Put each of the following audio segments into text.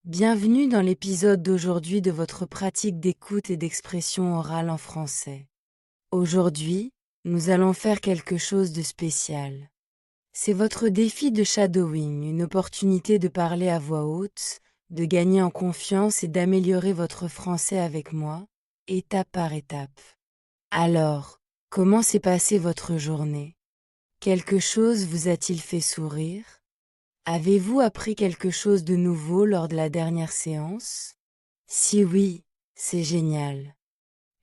Bienvenue dans l'épisode d'aujourd'hui de votre pratique d'écoute et d'expression orale en français. Aujourd'hui, nous allons faire quelque chose de spécial. C'est votre défi de shadowing, une opportunité de parler à voix haute, de gagner en confiance et d'améliorer votre français avec moi, étape par étape. Alors, comment s'est passée votre journée? Quelque chose vous a-t-il fait sourire? Avez-vous appris quelque chose de nouveau lors de la dernière séance? Si oui, c'est génial.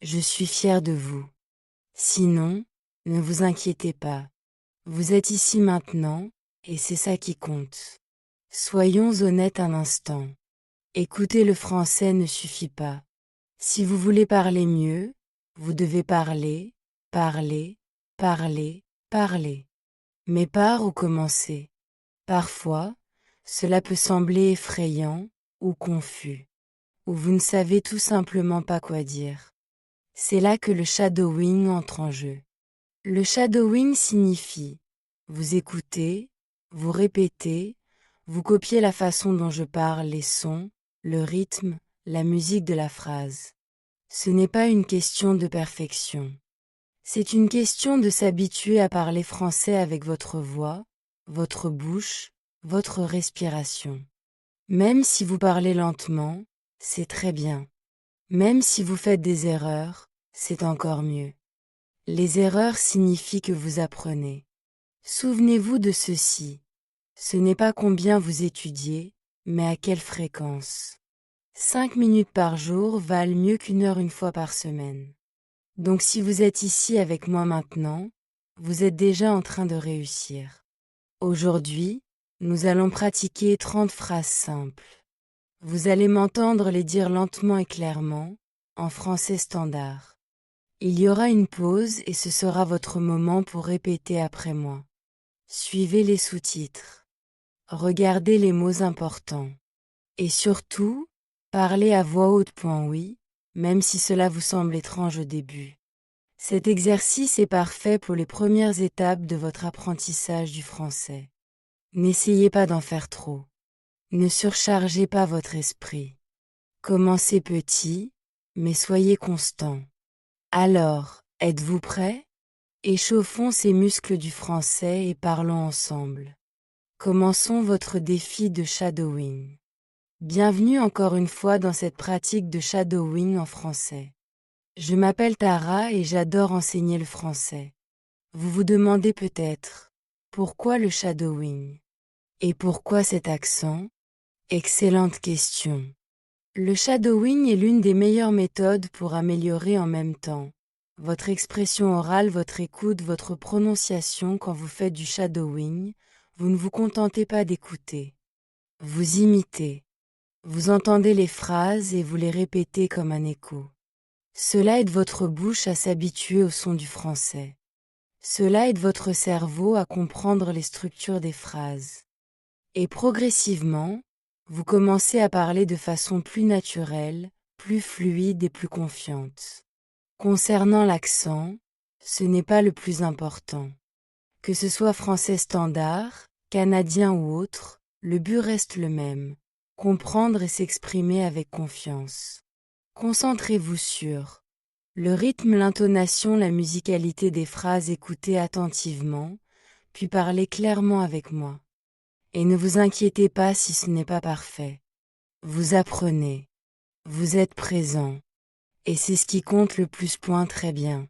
Je suis fière de vous. Sinon, ne vous inquiétez pas. Vous êtes ici maintenant, et c'est ça qui compte. Soyons honnêtes un instant. Écouter le français ne suffit pas. Si vous voulez parler mieux, vous devez parler, parler, parler, parler. Mais par où commencer? Parfois, cela peut sembler effrayant ou confus, ou vous ne savez tout simplement pas quoi dire. C'est là que le shadowing entre en jeu. Le shadowing signifie vous écoutez, vous répétez, vous copiez la façon dont je parle, les sons, le rythme, la musique de la phrase. Ce n'est pas une question de perfection. C'est une question de s'habituer à parler français avec votre voix, votre bouche, votre respiration. Même si vous parlez lentement, c'est très bien. Même si vous faites des erreurs, c'est encore mieux. Les erreurs signifient que vous apprenez. Souvenez-vous de ceci. Ce n'est pas combien vous étudiez, mais à quelle fréquence. 5 minutes par jour valent mieux qu'une heure une fois par semaine. Donc si vous êtes ici avec moi maintenant, vous êtes déjà en train de réussir. Aujourd'hui, nous allons pratiquer 30 phrases simples. Vous allez m'entendre les dire lentement et clairement, en français standard. Il y aura une pause et ce sera votre moment pour répéter après moi. Suivez les sous-titres. Regardez les mots importants. Et surtout, parlez à voix haute. Oui, même si cela vous semble étrange au début. Cet exercice est parfait pour les premières étapes de votre apprentissage du français. N'essayez pas d'en faire trop. Ne surchargez pas votre esprit. Commencez petit, mais soyez constant. Alors, êtes-vous prêt? Échauffons ces muscles du français et parlons ensemble. Commençons votre défi de shadowing. Bienvenue encore une fois dans cette pratique de shadowing en français. Je m'appelle Tara et j'adore enseigner le français. Vous vous demandez peut-être, pourquoi le shadowing? Et pourquoi cet accent? Excellente question. Le shadowing est l'une des meilleures méthodes pour améliorer en même temps votre expression orale, votre écoute, votre prononciation. Quand vous faites du shadowing, vous ne vous contentez pas d'écouter. Vous imitez. Vous entendez les phrases et vous les répétez comme un écho. Cela aide votre bouche à s'habituer au son du français. Cela aide votre cerveau à comprendre les structures des phrases. Et progressivement, vous commencez à parler de façon plus naturelle, plus fluide et plus confiante. Concernant l'accent, ce n'est pas le plus important. Que ce soit français standard, canadien ou autre, le but reste le même. Comprendre et s'exprimer avec confiance. Concentrez-vous sur le rythme, l'intonation, la musicalité des phrases, écoutez attentivement, puis parlez clairement avec moi. Et ne vous inquiétez pas si ce n'est pas parfait. Vous apprenez. Vous êtes présent. Et c'est ce qui compte le plus. Très bien.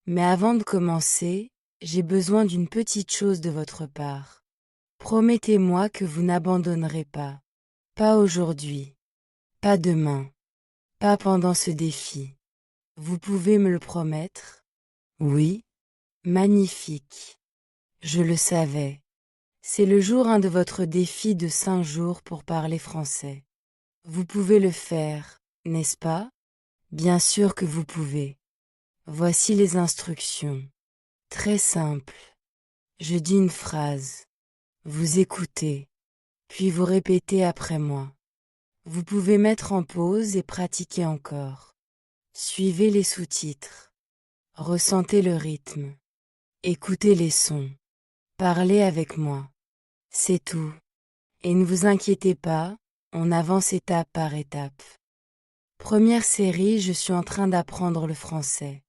Mais avant de commencer, j'ai besoin d'une petite chose de votre part. Promettez-moi que vous n'abandonnerez pas. Pas aujourd'hui. Pas demain. Pas pendant ce défi. Vous pouvez me le promettre? Oui? Magnifique. Je le savais. C'est le jour 1 de votre défi de 5 jours pour parler français. Vous pouvez le faire, n'est-ce pas? Bien sûr que vous pouvez. Voici les instructions. Très simple. Je dis une phrase. Vous écoutez. Puis vous répétez après moi. Vous pouvez mettre en pause et pratiquer encore. Suivez les sous-titres. Ressentez le rythme. Écoutez les sons. Parlez avec moi. C'est tout. Et ne vous inquiétez pas, On avance étape par étape. Première série, je suis en train d'apprendre le français.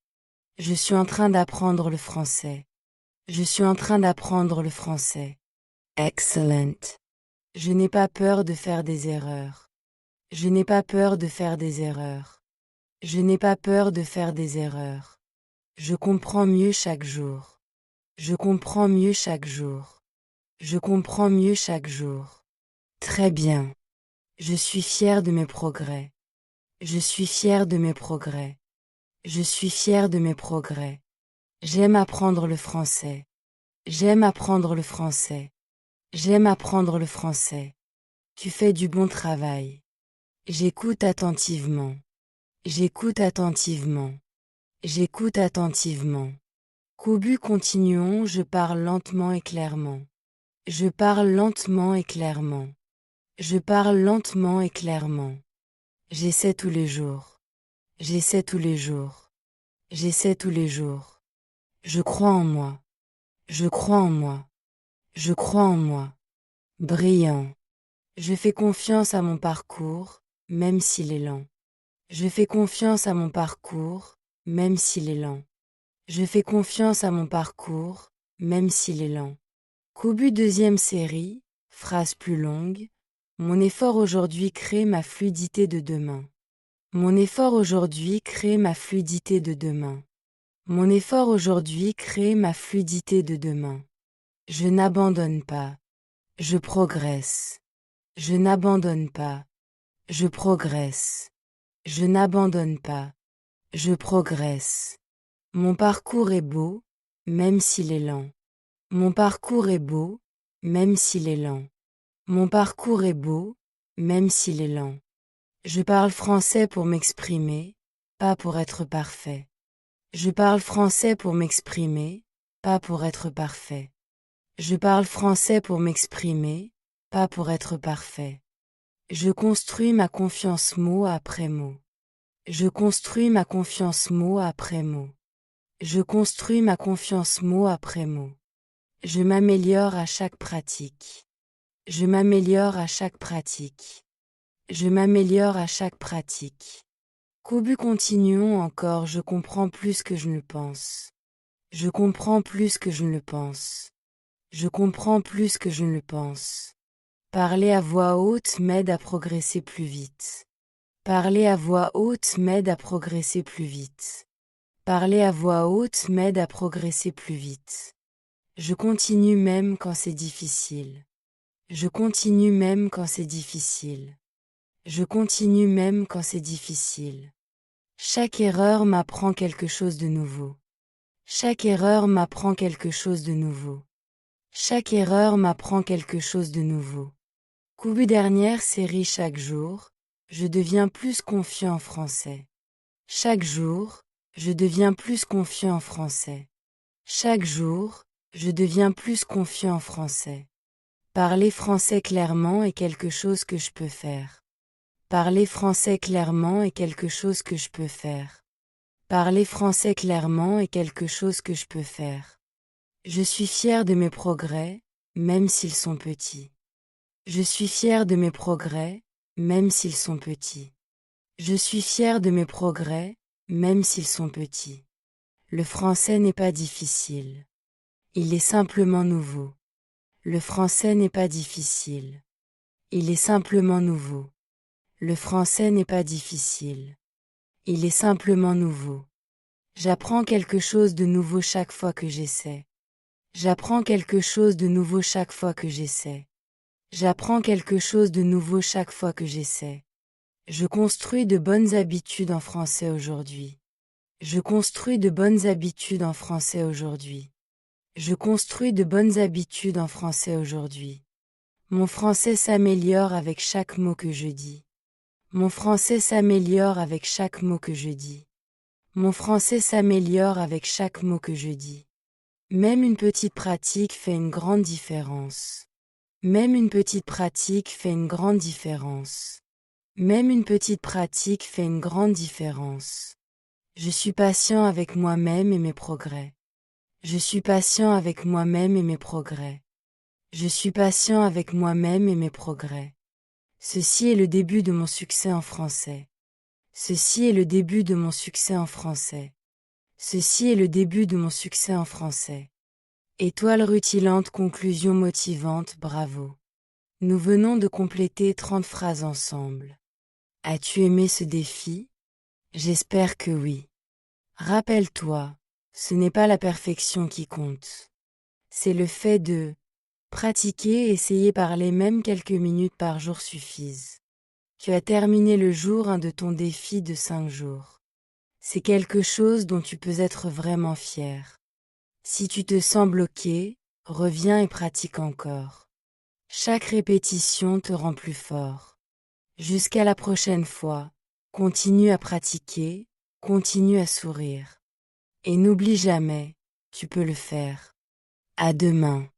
Je suis en train d'apprendre le français. Je suis en train d'apprendre le français. Excellent. Je n'ai pas peur de faire des erreurs. Je n'ai pas peur de faire des erreurs. Je n'ai pas peur de faire des erreurs. Je comprends mieux chaque jour. Je comprends mieux chaque jour. Je comprends mieux chaque jour. Très bien. Je suis fier de mes progrès. Je suis fier de mes progrès. Je suis fier de mes progrès. J'aime apprendre le français. J'aime apprendre le français. J'aime apprendre le français. Tu fais du bon travail. J'écoute attentivement. J'écoute attentivement. J'écoute attentivement. Kobu, continuons, je parle lentement et clairement. Je parle lentement et clairement. Je parle lentement et clairement. J'essaie tous les jours. J'essaie tous les jours. J'essaie tous les jours. Je crois en moi. Je crois en moi. Je crois en moi. Brillant. Je fais confiance à mon parcours, même s'il est lent. Je fais confiance à mon parcours, même s'il est lent. Je fais confiance à mon parcours, même s'il est lent. Kobu, deuxième série, phrase plus longue. Mon effort aujourd'hui crée ma fluidité de demain. Mon effort aujourd'hui crée ma fluidité de demain. Mon effort aujourd'hui crée ma fluidité de demain. Je n'abandonne pas. Je progresse. Je n'abandonne pas. Je progresse. Je n'abandonne pas. Je progresse. Mon parcours est beau, même s'il est lent. Mon parcours est beau, même s'il est lent. Mon parcours est beau, même s'il est lent. Je parle français pour m'exprimer, pas pour être parfait. Je parle français pour m'exprimer, pas pour être parfait. Je parle français pour m'exprimer, pas pour être parfait. Je construis ma confiance mot après mot. Je construis ma confiance mot après mot. Je construis ma confiance mot après mot. Je m'améliore à chaque pratique. Je m'améliore à chaque pratique. Je m'améliore à chaque pratique. Kobu, continuons encore, je comprends plus que je ne le pense. Je comprends plus que je ne le pense. Je comprends plus que je ne le pense. Parler à voix haute m'aide à progresser plus vite. Parler à voix haute m'aide à progresser plus vite. Parler à voix haute m'aide à progresser plus vite. Je continue même quand c'est difficile. Je continue même quand c'est difficile. Je continue même quand c'est difficile. Chaque erreur m'apprend quelque chose de nouveau. Chaque erreur m'apprend quelque chose de nouveau. Chaque erreur m'apprend quelque chose de nouveau. Kobu, dernière série, chaque jour, je deviens plus confiant en français. Chaque jour, je deviens plus confiant en français. Chaque jour, je deviens plus confiant en français. Parler français clairement est quelque chose que je peux faire. Parler français clairement est quelque chose que je peux faire. Parler français clairement est quelque chose que je peux faire. Je suis fier de mes progrès, même s'ils sont petits. Je suis fier de mes progrès, même s'ils sont petits. Je suis fier de mes progrès, même s'ils sont petits. Le français n'est pas difficile. Il est simplement nouveau. Le français n'est pas difficile. Il est simplement nouveau. Le français n'est pas difficile. Il est simplement nouveau. J'apprends quelque chose de nouveau chaque fois que j'essaie. J'apprends quelque chose de nouveau chaque fois que j'essaie. J'apprends quelque chose de nouveau chaque fois que j'essaie. Je construis de bonnes habitudes en français aujourd'hui. Je construis de bonnes habitudes en français aujourd'hui. Je construis de bonnes habitudes en français aujourd'hui. Mon français s'améliore avec chaque mot que je dis. Mon français s'améliore avec chaque mot que je dis. Mon français s'améliore avec chaque mot que je dis. Même une petite pratique fait une grande différence. Même une petite pratique fait une grande différence. Même une petite pratique fait une grande différence. Je suis patient avec moi-même et mes progrès. Je suis patient avec moi-même et mes progrès. Je suis patient avec moi-même et mes progrès. Ceci est le début de mon succès en français. Ceci est le début de mon succès en français. Ceci est le début de mon succès en français. Étoile rutilante, conclusion motivante, bravo. Nous venons de compléter 30 phrases ensemble. As-tu aimé ce défi? J'espère que oui. Rappelle-toi, ce n'est pas la perfection qui compte. C'est le fait de pratiquer et essayer parler même quelques minutes par jour suffisent. Tu as terminé le jour 1 de ton défi de 5 jours. C'est quelque chose dont tu peux être vraiment fier. Si tu te sens bloqué, reviens et pratique encore. Chaque répétition te rend plus fort. Jusqu'à la prochaine fois, continue à pratiquer, continue à sourire. Et n'oublie jamais, tu peux le faire. À demain.